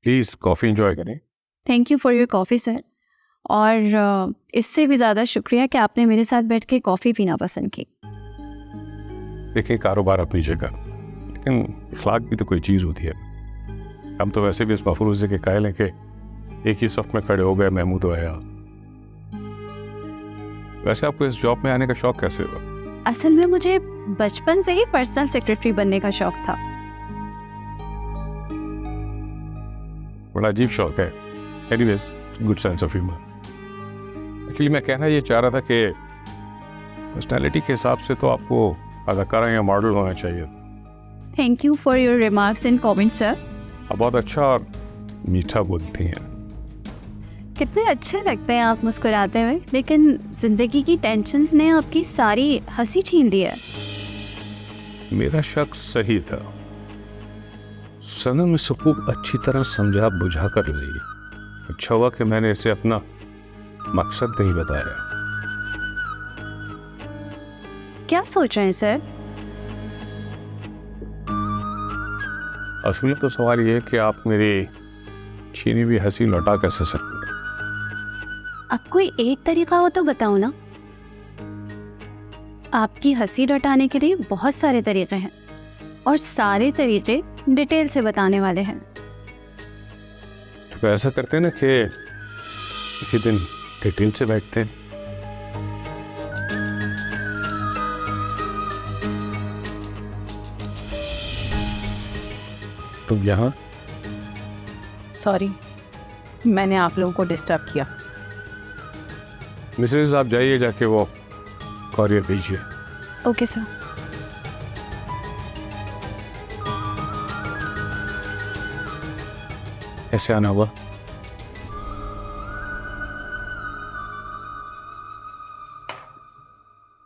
Please coffee enjoy करें। Thank you for your coffee sir. और इससे भी ज़्यादा शुक्रिया कि आपने मेरे साथ बैठ के कॉफ़ी पीना पसंद की। देखिए, कारोबार अपनी जगह, लेकिन इखलाक भी तो कोई चीज़ होती है। हम तो वैसे भी इस मफरूज़े के कायल हैं कि एक ही सफ़ में खड़े हो गए महमूद और हया। वैसे आपको इस जॉब में आने का शौक़ कैसे हुआ? असल में मुझे बचपन से ही पर्सनल सेक्रेटरी बनने का शौक़ था। बड़ा अजीब शौक़ है। Anyways, good sense of humour. Actually मैं कहना ये चाह रहा था कि पर्सनैलिटी के हिसाब से तो आपको अदाकारा या मॉडल होना चाहिए। Thank you for your remarks and comment sir. आप बहुत अच्छा और मीठा बोलती हैं। कितने अच्छे लगते हैं आप मुस्कुराते हुए, लेकिन जिंदगी की टेंशन्स ने आपकी सारी हंसी छीन ली है। मेरा शक सही था। सनम इसे खूब अच्छी तरह समझा बुझा कर ली। अच्छा हुआ कि मैंने इसे अपना मकसद नहीं बताया। क्या सोच रहे हैं सर? असल में तो सवाल ये है कि आप मेरी छीनी हुई हंसी लौटा कैसे सकते हैं? अब कोई एक तरीका हो तो बताओ ना। आपकी हंसी लौटाने के लिए बहुत सारे तरीके हैं और सारे तरीके डिटेल से बताने वाले हैं। तो ऐसा करते हैं ना कि किसी दिन डिटेल से बैठते हैं। तुम यहाँ? सॉरी, मैंने आप लोगों को डिस्टर्ब किया। मिसेज, आप जाइए, जाके वो कॉरियर भेजिए। Okay sir. कैसे आना हुआ?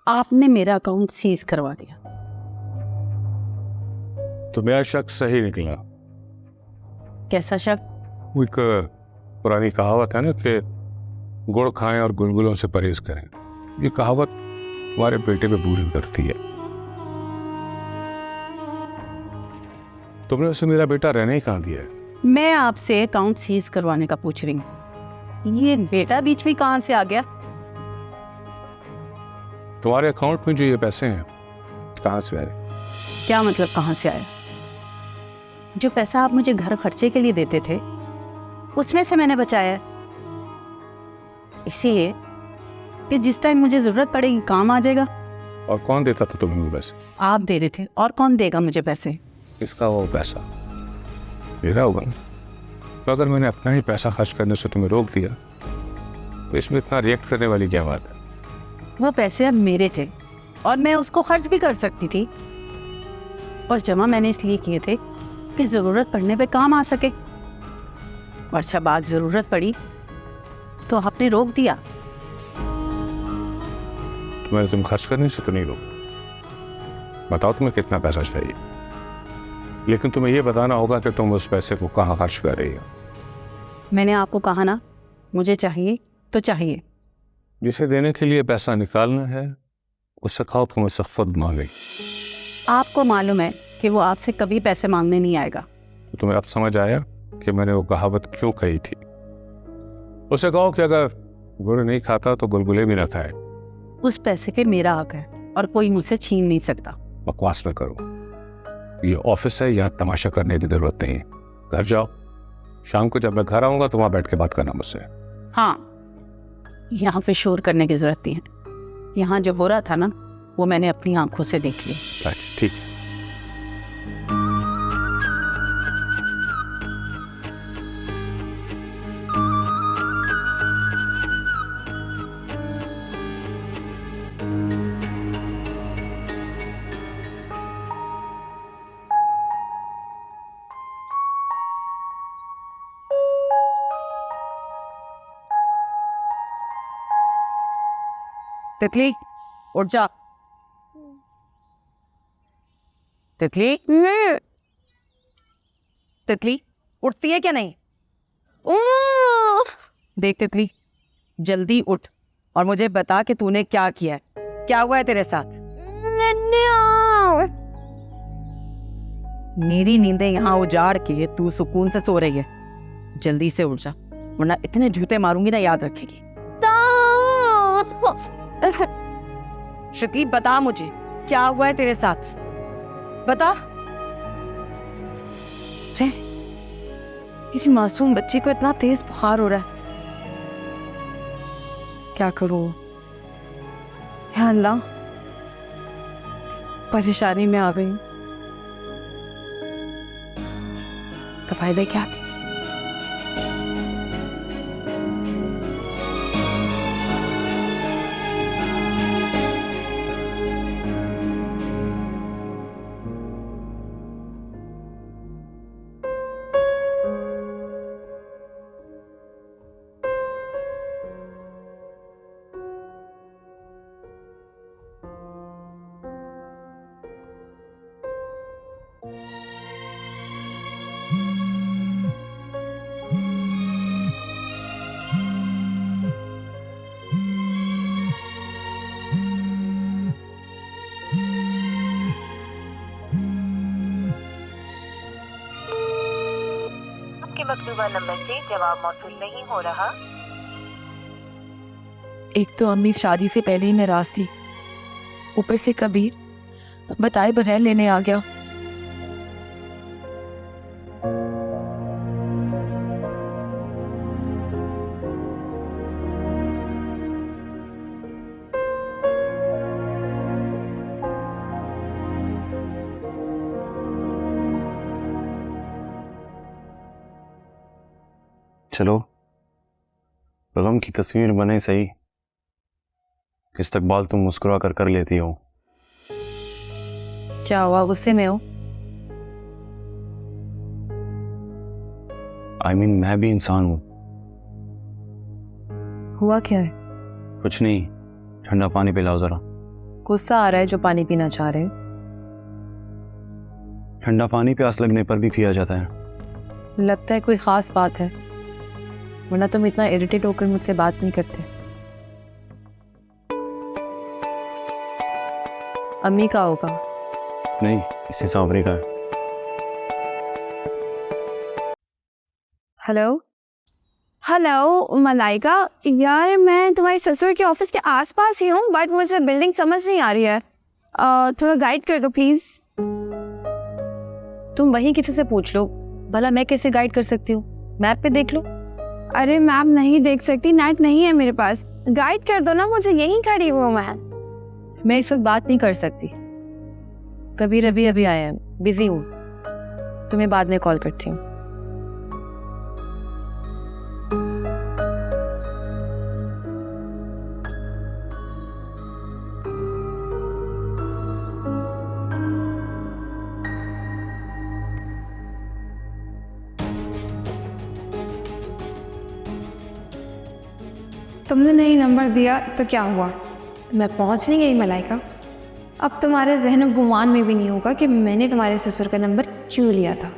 आपने मेरा अकाउंट सीज करवा दिया। तो मेरा शक सही निकला। कैसा शक? वो एक पुरानी कहावत है ना कि गुड़ खाएं और गुलगुलों से परहेज करें। ये कहावत तुम्हारे बेटे पे पूरी उतरती है। तुमने उसे मेरा बेटा रहने ही कहाँ दिया है? मैं आपसे अकाउंट सीज करवाने का पूछ रही हूँ। ये बेटा बीच में कहाँ से आ गया? तुम्हारे अकाउंट में जो ये पैसे हैं कहाँ से आए? क्या मतलब कहाँ से आया? जो पैसा आप मुझे घर खर्चे के लिए देते थे उसमें से मैंने बचाया है, इसीलिए कि जिस टाइम मुझे जरूरत पड़ेगी काम आ जाएगा। और कौन देता था तुम्हें वो पैसे? आप दे रहे थे, और कौन देगा मुझे पैसे? इसका वो पैसा मेरा होगा ना। तो अगर मैंने अपना ही पैसा खर्च करने से तुम्हें रोक दिया तो इसमें इतना रिएक्ट करने वाली क्या बात है? वो पैसे अब मेरे थे और मैं उसको खर्च भी कर सकती थी, और जमा मैंने इसलिए किए थे कि ज़रूरत पड़ने पे काम आ सके। और जब आज ज़रूरत पड़ी तो आपने रोक दिया। तो मैंने तुम खर्च करने से तो नहीं रोक। बताओ तुम्हें कितना पैसा चाहिए, लेकिन तुम्हें यह बताना होगा कि तुम उस पैसे को कहाँ खर्च कर रही हो। मैंने आपको कहा ना, मुझे चाहिए तो चाहिए। जिसे देने के लिए पैसा निकालना है उससे खाओ तुम्हें सख्त मांगे। आपको मालूम है कि वो आपसे कभी पैसे मांगने नहीं आएगा। तो तुम्हें अब समझ आया कि मैंने वो कहावत क्यों कही थी। उसे कहो कि अगर गुड़ नहीं खाता तो गुलगुले भी ना खाए। उस पैसे पे मेरा हक है और कोई मुझसे छीन नहीं सकता। बकवास न करो, ये ऑफिस है, यहाँ तमाशा करने की जरूरत नहीं है। घर जाओ, शाम को जब मैं घर आऊंगा तो वहां बैठ के बात करना मुझसे। हाँ, यहाँ पे शोर करने की जरूरत नहीं है। यहाँ जो हो रहा था ना वो मैंने अपनी आंखों से देख लिया। ठीक है। तितली उठ जा। तितली, तितली उठती है क्या नहीं? देख तितली, जल्दी उठ और मुझे बता कि तूने क्या किया है। क्या हुआ है तेरे साथ? मेरी नींदें यहाँ उजाड़ के तू सुकून से सो रही है, जल्दी से उठ जा, वरना इतने जूते मारूंगी ना, याद रखेगी। श्रुति बता मुझे, क्या हुआ है तेरे साथ, बता। किसी मासूम बच्ची को इतना तेज बुखार हो रहा है, क्या करूं? या अल्लाह, परेशानी में आ गई। दवाई लेके आती। मकतूबा नंबर से जवाब मौसूल नहीं हो रहा। एक तो अम्मी शादी से पहले ही नाराज थी, ऊपर से कबीर बताए बगैर लेने आ गया। चलो गम की तस्वीर बने सही, इस्तकबाल तुम मुस्कुरा कर कर लेती हो। क्या हुआ, गुस्से में हो? मैं भी इंसान हूं। हुआ क्या है? कुछ नहीं, ठंडा पानी पिलाओ जरा। गुस्सा आ रहा है जो पानी पीना चाह रहे हो? ठंडा पानी प्यास लगने पर भी पिया जाता है। लगता है कोई खास बात है, वरना तुम इतना इरिटेट होकर मुझसे बात नहीं करते। अम्मी का होगा? नहीं, इसी सांवरे का है। हेलो हेलो मलाइका, यार मैं तुम्हारे ससुर के ऑफिस के आसपास ही हूँ, बट मुझे बिल्डिंग समझ नहीं आ रही है। थोड़ा गाइड कर दो प्लीज़। तुम वहीं किसी से पूछ लो, भला मैं कैसे गाइड कर सकती हूँ? मैप पे देख लो। अरे मैप नहीं देख सकती, नेट नहीं है मेरे पास। गाइड कर दो ना मुझे, यहीं खड़ी हूँ मैं इस वक्त बात नहीं कर सकती, कबीर अभी आए हैं, बिजी हूँ, तुम्हें बाद में कॉल करती हूँ। तुमने नहीं नंबर दिया तो क्या हुआ, मैं पहुंच नहीं गई मलाइका। अब तुम्हारे जहन गुमान में भी नहीं होगा कि मैंने तुम्हारे ससुर का नंबर क्यों लिया था।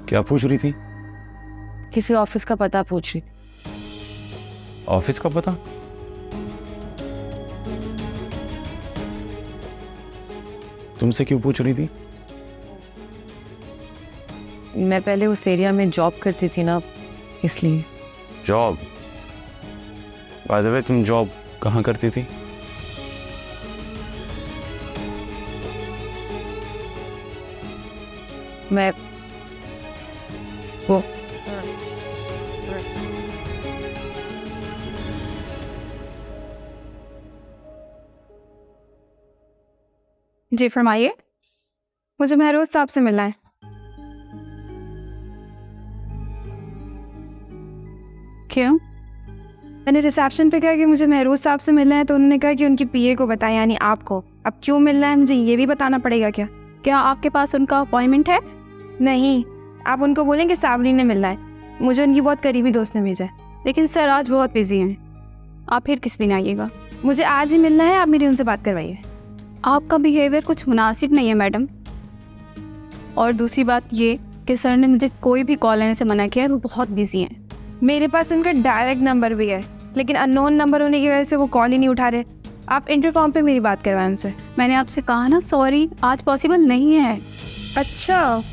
क्या पूछ रही थी? किसी ऑफिस का पता पूछ रही थी। ऑफिस का पता? तुमसे क्यों पूछ रही थी? मैं पहले उस एरिया में जॉब करती थी ना, इसलिए। जॉब? बाय द वे, तुम जॉब कहाँ करती थी? मैं वो जी फरमाइए, मुझे महरोज साहब से मिलना है। क्यों? मैंने रिसेप्शन पे कहा कि मुझे महरोज साहब से मिलना है, तो उन्होंने कहा कि उनकी पीए को बताएं, यानी आपको। अब क्यों मिलना है मुझे ये भी बताना पड़ेगा क्या? क्या आपके पास उनका अपॉइंटमेंट है? नहीं, आप उनको बोलें कि साबरी ने मिलना है, मुझे उनकी बहुत करीबी दोस्त ने भेजा है। लेकिन सर आज बहुत बिजी हैं, आप फिर किस दिन आइएगा। मुझे आज ही मिलना है, आप मेरी उनसे बात करवाइए। आपका बिहेवियर कुछ मुनासिब नहीं है मैडम। और दूसरी बात ये कि सर ने मुझे कोई भी कॉल लेने से मना किया है, वो बहुत बिजी हैं। मेरे पास उनका डायरेक्ट नंबर भी है, लेकिन अननोन नंबर होने की वजह से वो कॉल ही नहीं उठा रहे। आप इंटरकॉम पे मेरी बात करवाएं उनसे। मैंने आपसे कहा ना सॉरी, आज पॉसिबल नहीं है। अच्छा,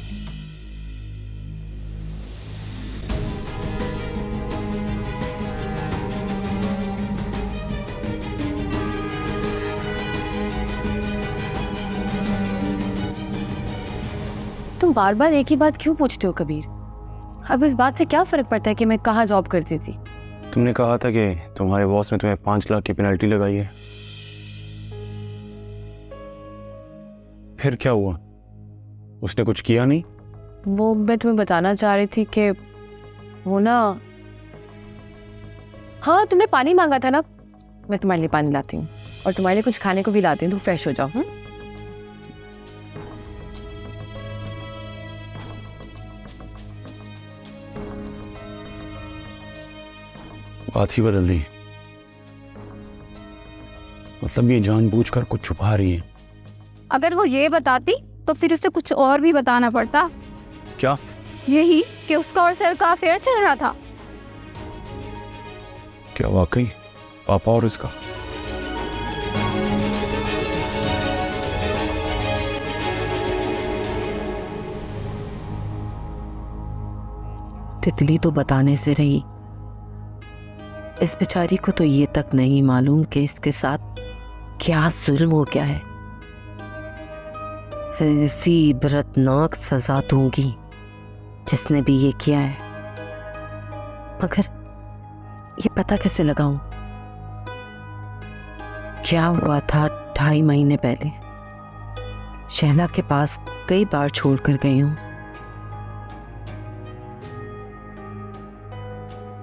तुम बार बार एक ही बात क्यों पूछते हो कबीर? अब इस बात से क्या फर्क पड़ता है कि मैं कहाँ जॉब करती थी? तुमने कहा था कि तुम्हारे बॉस ने तुम्हें 5 लाख की पेनल्टी लगाई है। फिर क्या हुआ? उसने कुछ किया नहीं? वो मैं तुम्हें बताना चाह रही थी कि वो ना, हाँ तुमने पानी मांगा था ना, मैं तुम्हारे लिए पानी लाती हूँ और तुम्हारे लिए कुछ खाने को भी लाती हूँ, तुम फ्रेश हो जाओ। बात ही बदल दी। मतलब ये जानबूझकर कुछ छुपा रही है। अगर वो ये बताती तो फिर उसे कुछ और भी बताना पड़ता। क्या? यही कि उसका और सर का अफेयर चल रहा था। क्या वाकई पापा और इसका? तितली तो बताने से रही, इस बेचारी को तो ये तक नहीं मालूम कि इसके साथ क्या जुल्म हो गया है। ऐसी इबरतनाक सजा दूंगी जिसने भी ये किया है। मगर ये पता कैसे लगाऊं? क्या हुआ था 2.5 महीने पहले? शहला के पास कई बार छोड़कर गई हूं।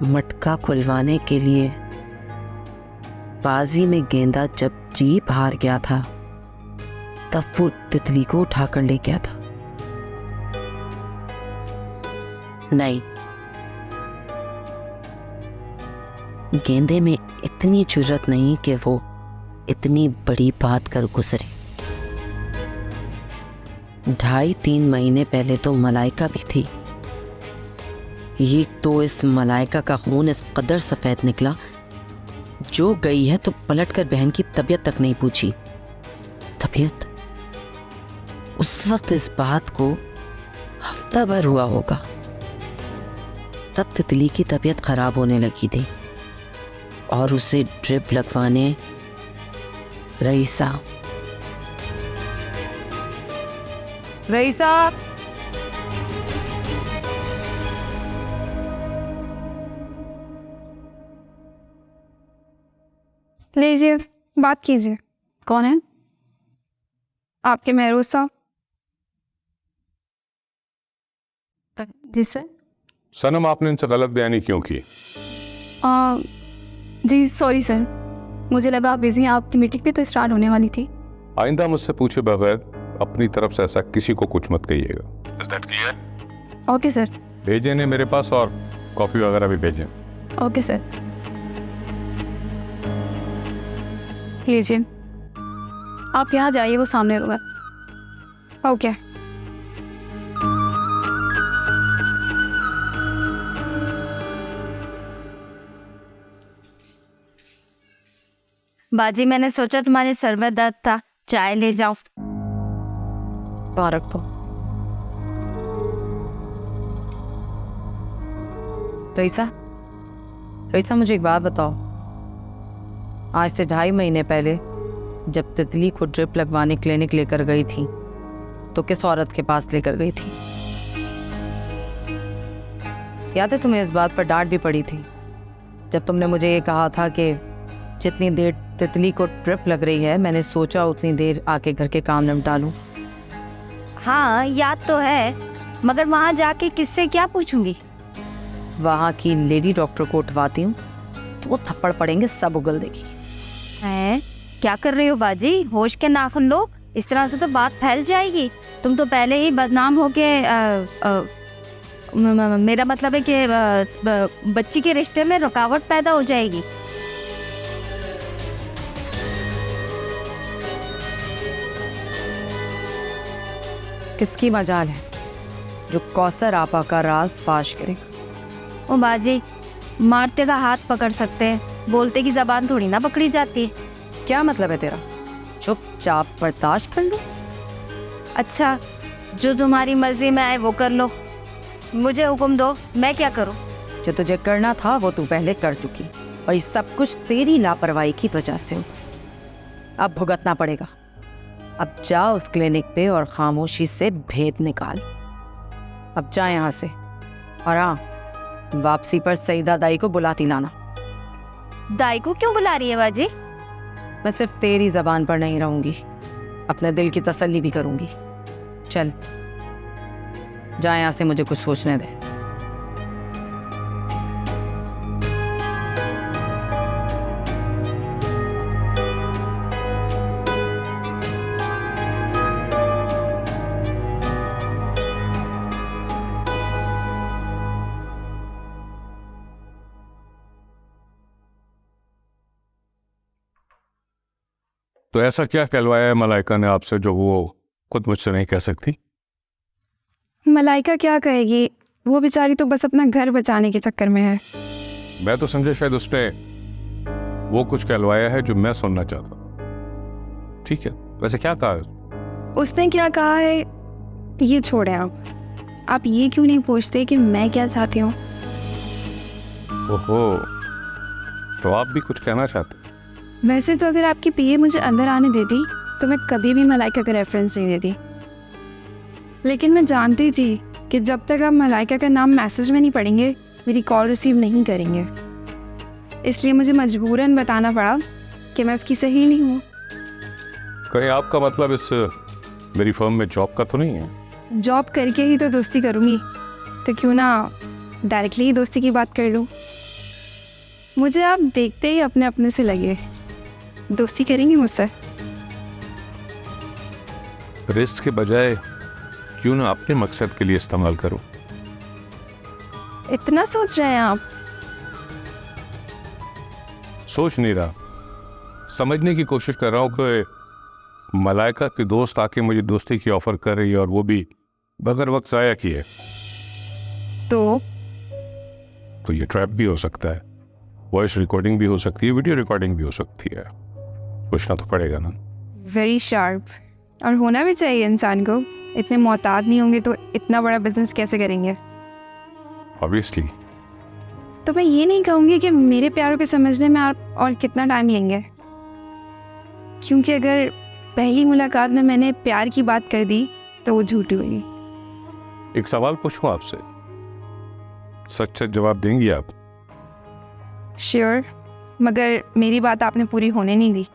मटका खुलवाने के लिए बाजी में गेंदा जब जीप हार गया था तब वो तितली को उठाकर ले गया था। नहीं, गेंदे में इतनी जुर्रत नहीं कि वो इतनी बड़ी बात कर गुजरे। 2.5-3 महीने पहले तो मलाइका भी थी। ये तो इस मलाइका का खून इस कदर सफ़ेद निकला, जो गई है तो पलटकर बहन की तबीयत तक नहीं पूछी। तबीयत? उस वक्त इस बात को हफ्ता भर हुआ होगा। तब तितली की तबीयत खराब होने लगी थी और उसे ड्रिप लगवाने रईसा लीजिए, बात कीजिए। कौन है? आपके महरोज साहब। जी सर। सनम, आपने इनसे गलत बयानी क्यों की? जी सॉरी सर, मुझे लगा आप बिजी हैं, आपकी मीटिंग भी तो स्टार्ट होने वाली थी। आइंदा मुझसे पूछे बगैर अपनी तरफ से ऐसा किसी को कुछ मत कहिएगा। Is that clear? Okay sir. भेजें ने मेरे पास, और कॉफ़ी वगैरह भी भेजें। Okay sir. लीजिए, आप यहाँ जाइए, वो सामने रूम है। ओके। बाजी, मैंने सोचा तुम्हारे सर में दर्द था, चाय ले जाओ। पारक तो रईसा, मुझे एक बात बताओ। आज से 2.5 महीने पहले जब तितली को ड्रिप लगवाने क्लिनिक लेकर गई थी तो किस औरत के पास लेकर गई थी? याद है तुम्हें? इस बात पर डांट भी पड़ी थी जब तुमने मुझे ये कहा था कि जितनी देर तितली को ड्रिप लग रही है, मैंने सोचा उतनी देर आके घर के काम निपटा लूं। हाँ याद तो है, मगर वहाँ जाके किससे क्या पूछूंगी? वहाँ की लेडी डॉक्टर को उठवाती हूँ तो वो थप्पड़ पड़ेंगे, सब उगल देगी। हैं? क्या कर रही हो बाजी? होश के नाखून लो, इस तरह से तो बात फैल जाएगी। तुम तो पहले ही बदनाम हो के मेरा मतलब है कि बच्ची के रिश्ते में रुकावट पैदा हो जाएगी। किसकी मजाल है जो कौसर आपा का राज फाश करे? ओ बाजी, मारते का हाथ पकड़ सकते हैं, बोलते की जबान थोड़ी ना पकड़ी जाती है। क्या मतलब है तेरा? चुपचाप बर्दाश्त कर लो। अच्छा, जो तुम्हारी मर्जी में आए वो कर लो, मुझे हुक्म दो, मैं क्या करूं? जो तुझे करना था वो तू पहले कर चुकी, और ये सब कुछ तेरी लापरवाही की वजह से हुआ। अब भुगतना पड़ेगा। अब जा उस क्लिनिक पे और खामोशी से भेद निकाल। अब जा यहाँ से, और हाँ, वापसी पर सईदा दाई को बुलाती लाना। दाई को क्यों बुला रही है बाजी? मैं सिर्फ तेरी जबान पर नहीं रहूंगी, अपने दिल की तसल्ली भी करूंगी। चल जा यहाँ से, मुझे कुछ सोचने दे। तो ऐसा क्या कहलवाया है मलाइका ने आपसे जो वो खुद मुझसे नहीं कह सकती? मलाइका क्या कहेगी, वो बेचारी तो बस अपना घर बचाने के चक्कर में है। मैं तो समझा शायद उसने वो कुछ कहलवाया है जो मैं सुनना चाहता। ठीक है, वैसे क्या कहा? उसने क्या कहा है ये छोड़ें आप ये क्यों नहीं पूछते कि मैं क्या चाहती हूँ? ओहो, तो आप भी कुछ कहना चाहते? वैसे तो अगर आपकी पीए मुझे अंदर आने देती तो मैं कभी भी मलाइका का रेफरेंस नहीं देती, लेकिन मैं जानती थी कि जब तक आप मलाइका का नाम मैसेज में नहीं पढ़ेंगे मेरी कॉल रिसीव नहीं करेंगे, इसलिए मुझे मजबूरन बताना पड़ा कि मैं उसकी सहेली हूँ। कहीं आपका मतलब इस मेरी फर्म में जॉब का तो नहीं है? जॉब करके ही तो दोस्ती करूँगी, तो क्यों ना डायरेक्टली ही दोस्ती की बात कर लूँ। मुझे आप देखते ही अपने अपने से लगे, दोस्ती करेंगी मुझसे? रिस्क के बजाय क्यों ना अपने मकसद के लिए इस्तेमाल करो। इतना सोच रहे हैं आप? सोच नहीं रहा, समझने की कोशिश कर रहा हूँ कि मलाइका की दोस्त आके मुझे दोस्ती की ऑफर कर रही है और वो भी बगैर वक्त ज़ाया किए। तो ये ट्रैप भी हो सकता है, वॉइस रिकॉर्डिंग भी हो सकती है, वीडियो रिकॉर्डिंग भी हो सकती है। पूछना तो पड़ेगा ना। वेरी शार्प, और होना भी चाहिए इंसान को। इतने मोहतात नहीं होंगे तो इतना बड़ा बिजनेस कैसे करेंगे? ऑब्वियसली। तो मैं ये नहीं कहूँगी कि मेरे प्यार को समझने में आप और कितना टाइम लेंगे, क्योंकि अगर पहली मुलाकात में मैंने प्यार की बात कर दी तो वो झूठी हुई। एक सवाल पूछूं आपसे, सच सच जवाब देंगी आप? श्योर, मगर मेरी बात आपने पूरी होने नहीं दी।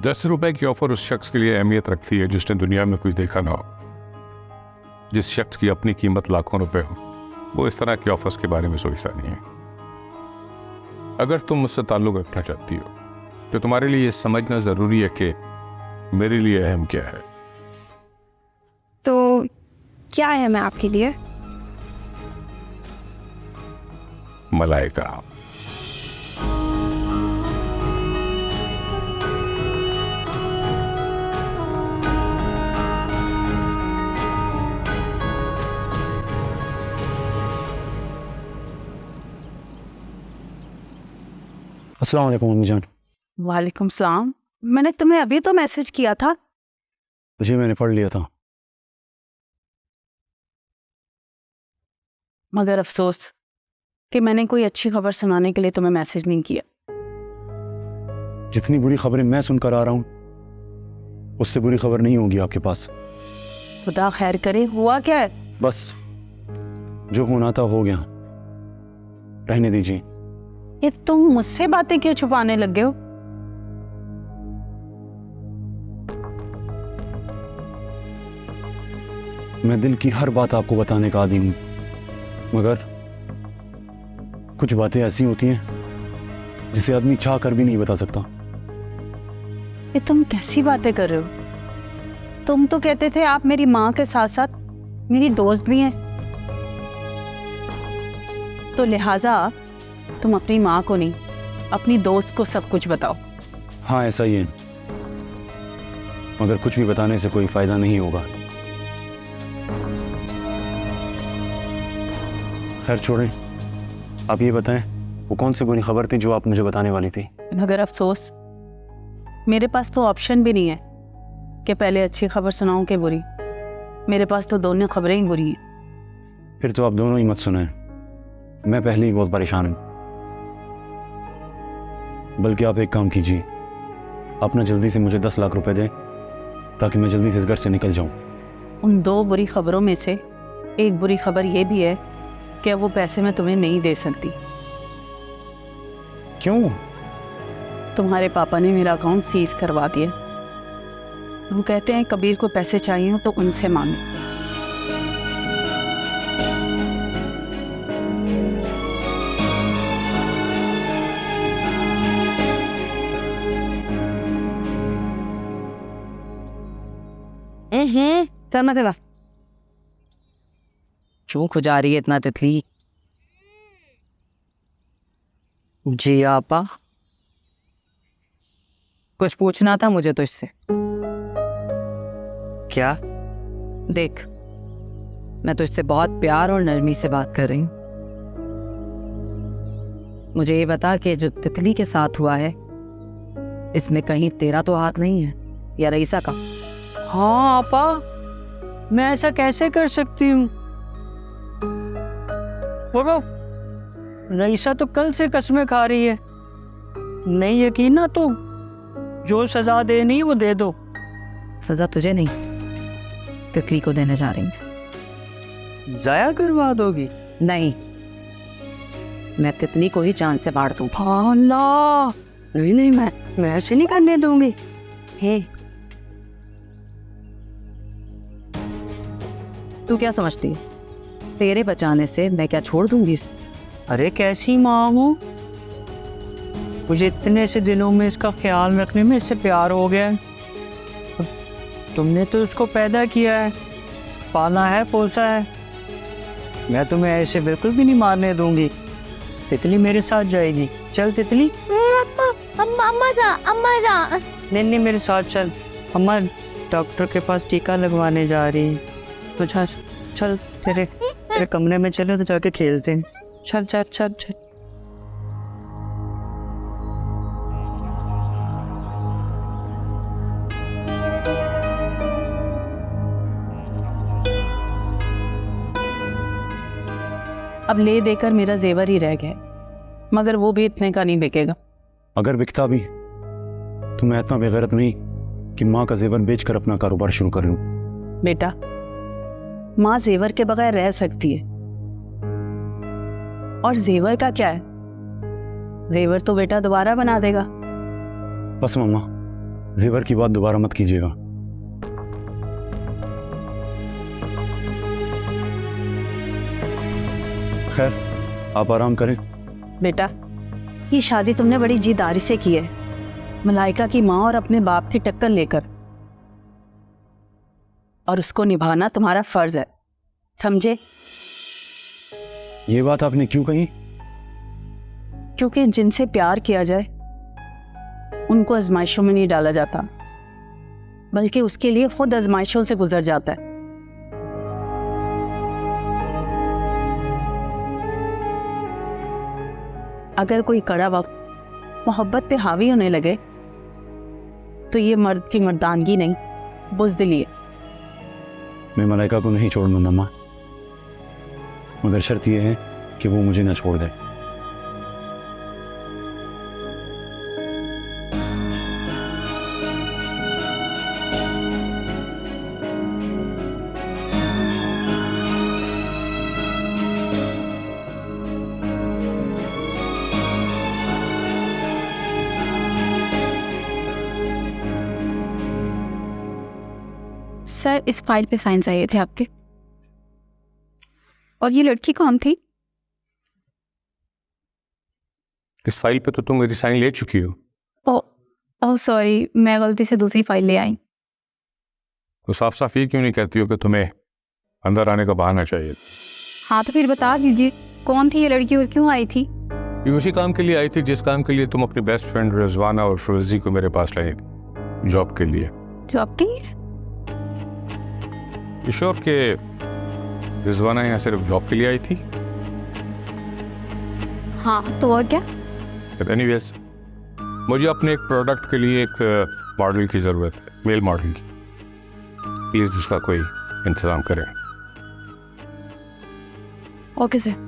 10 रुपए की ऑफर उस शख्स के लिए अहमियत रखती है जिसने दुनिया में कुछ देखा ना हो। जिस शख्स की अपनी कीमत लाखों रुपए हो, वो इस तरह की ऑफर्स के बारे में सोचता नहीं है। अगर तुम मुझसे ताल्लुक रखना चाहती हो तो तुम्हारे लिए ये समझना जरूरी है कि मेरे लिए अहम क्या है। तो क्या है मैं आपके लिए? मलाइका। अस्सलाम वालेकुम अम्मी जान। वालेकुम सलाम। मैंने तुम्हें अभी तो मैसेज किया था। जी मैंने पढ़ लिया था। मगर अफसोस कि मैंने कोई अच्छी खबर सुनाने के लिए तुम्हें मैसेज नहीं किया। जितनी बुरी खबरें मैं सुनकर आ रहा हूँ उससे बुरी खबर नहीं होगी आपके पास। खुदा खैर करे, हुआ क्या है? बस जो होना था हो गया, रहने दीजिए। ये तुम मुझसे बातें क्यों छुपाने लगे हो? मैं दिल की हर बात आपको बताने का आदी हूं, मगर कुछ बातें ऐसी होती हैं जिसे आदमी चाह कर भी नहीं बता सकता। ये तुम कैसी बातें कर रहे हो? तुम तो कहते थे आप मेरी माँ के साथ साथ मेरी दोस्त भी हैं, तो लिहाजा तुम अपनी माँ को नहीं, अपनी दोस्त को सब कुछ बताओ। हाँ ऐसा ही है, मगर कुछ भी बताने से कोई फायदा नहीं होगा। खैर छोड़ें, आप ये बताएं वो कौन सी बुरी खबर थी जो आप मुझे बताने वाली थी? मगर अफसोस मेरे पास तो ऑप्शन भी नहीं है कि पहले अच्छी खबर सुनाऊं कि बुरी। मेरे पास तो दोनों खबरें ही बुरी हैं। फिर तो आप दोनों ही मत सुने, मैं पहले ही बहुत परेशान हूँ। बल्कि आप एक काम कीजिए, आप ना जल्दी से मुझे 10 लाख रुपए दें ताकि मैं जल्दी से इस घर से निकल जाऊं। उन 2 बुरी खबरों में से एक बुरी खबर ये भी है कि वो पैसे मैं तुम्हें नहीं दे सकती। क्यों? तुम्हारे पापा ने मेरा अकाउंट सीज करवा दिया। वो कहते हैं कबीर को पैसे चाहिए हो तो उनसे मांगो। चल मत ला। क्यों खुजा रही है इतना तितली? जी आपा, कुछ पूछना था मुझे तुझसे। क्या? देख, मैं तुझसे बहुत प्यार और नरमी से बात कर रही हूँ। मुझे ये बता कि जो तितली के साथ हुआ है इसमें कहीं तेरा तो हाथ नहीं है या रईसा का? हाँ आपा, मैं ऐसा कैसे कर सकती हूँ? बोलो, रईसा तो कल से कसमें खा रही है। नहीं यकीन ना तो जो सजा देनी वो दे दो। सजा तुझे नहीं, तितली को देने जा रही हूँ। जाया करवा दोगी? नहीं, मैं तितली को ही जान से मार दूँ। हाँ अल्लाह, नहीं नहीं, मैं ऐसे नहीं करने दूंगी। हे, तू क्या समझती है? तेरे बचाने से मैं क्या छोड़ दूंगी इसे? अरे कैसी माँ हो, मुझे इतने से दिनों में इसका ख्याल रखने में इससे प्यार हो गया है। तुमने तो इसको पैदा किया है, पाला है, पोसा है। मैं तुम्हें ऐसे बिल्कुल भी नहीं मारने दूंगी। तितली मेरे साथ जाएगी। चल तितली। अम्मा जा। नहीं मेरे साथ चल। अम्मा डॉक्टर के पास टीका लगवाने जा रही है। तो चल तेरे कमरे में चले तो जाके खेलते हैं। चल चल चल चल। अब ले देकर मेरा जेवर ही रह गया, मगर वो भी इतने का नहीं बिकेगा। अगर बिकता भी तो मैं इतना बेगैरत नहीं कि माँ का जेवर बेचकर अपना कारोबार शुरू कर लूं। बेटा, माँ जेवर के बगैर रह सकती है, और जेवर का क्या है? जेवर तो बेटा दोबारा बना देगा। बस मम्मा, जेवर की बात दोबारा मत कीजिएगा। खैर, आप आराम करें। बेटा, ये शादी तुमने बड़ी जिद्दारी से की है, मलाइका की माँ और अपने बाप की टक्कर लेकर, और उसको निभाना तुम्हारा फर्ज है, समझे? ये बात आपने क्यों कही? क्योंकि जिनसे प्यार किया जाए उनको आजमाइशों में नहीं डाला जाता, बल्कि उसके लिए खुद आजमाइशों से गुजर जाता है। अगर कोई कड़ा वक्त मोहब्बत पे हावी होने लगे तो ये मर्द की मर्दानगी नहीं, बुज़दिली है। मैं मलाइका को नहीं छोड़ूंगा माँ, मगर शर्त यह है कि वो मुझे न छोड़ दे। सर, इस फाइल पे साइन चाहिए थे आपके। और ये लड़की कौन थी? इस फाइल पे तो तुम मेरी साइन ले चुकी हो। ओह सॉरी, मैं गलती से दूसरी फाइल ले आई। तो साफ साफ ये क्यों नहीं कहती हो कि तुम्हें अंदर आने का बहाना चाहिए? हाँ तो फिर बता दीजिए, कौन थी ये लड़की और क्यों आई थी? ये उसी काम के लिए आई थी जिस काम के लिए तुम अपनी बेस्ट फ्रेंड रिजवाना और फिरोजी को मेरे पास लाई, जॉब के लिए। जॉब के लिए? ईश्वर के रिजवाना यहाँ सिर्फ जॉब के लिए आई थी? हाँ तो और क्या? एनीवेज, मुझे अपने एक प्रोडक्ट के लिए एक मॉडल की ज़रूरत है, मेल मॉडल की। प्लीज़ उसका कोई इंतज़ाम करें। Okay sir.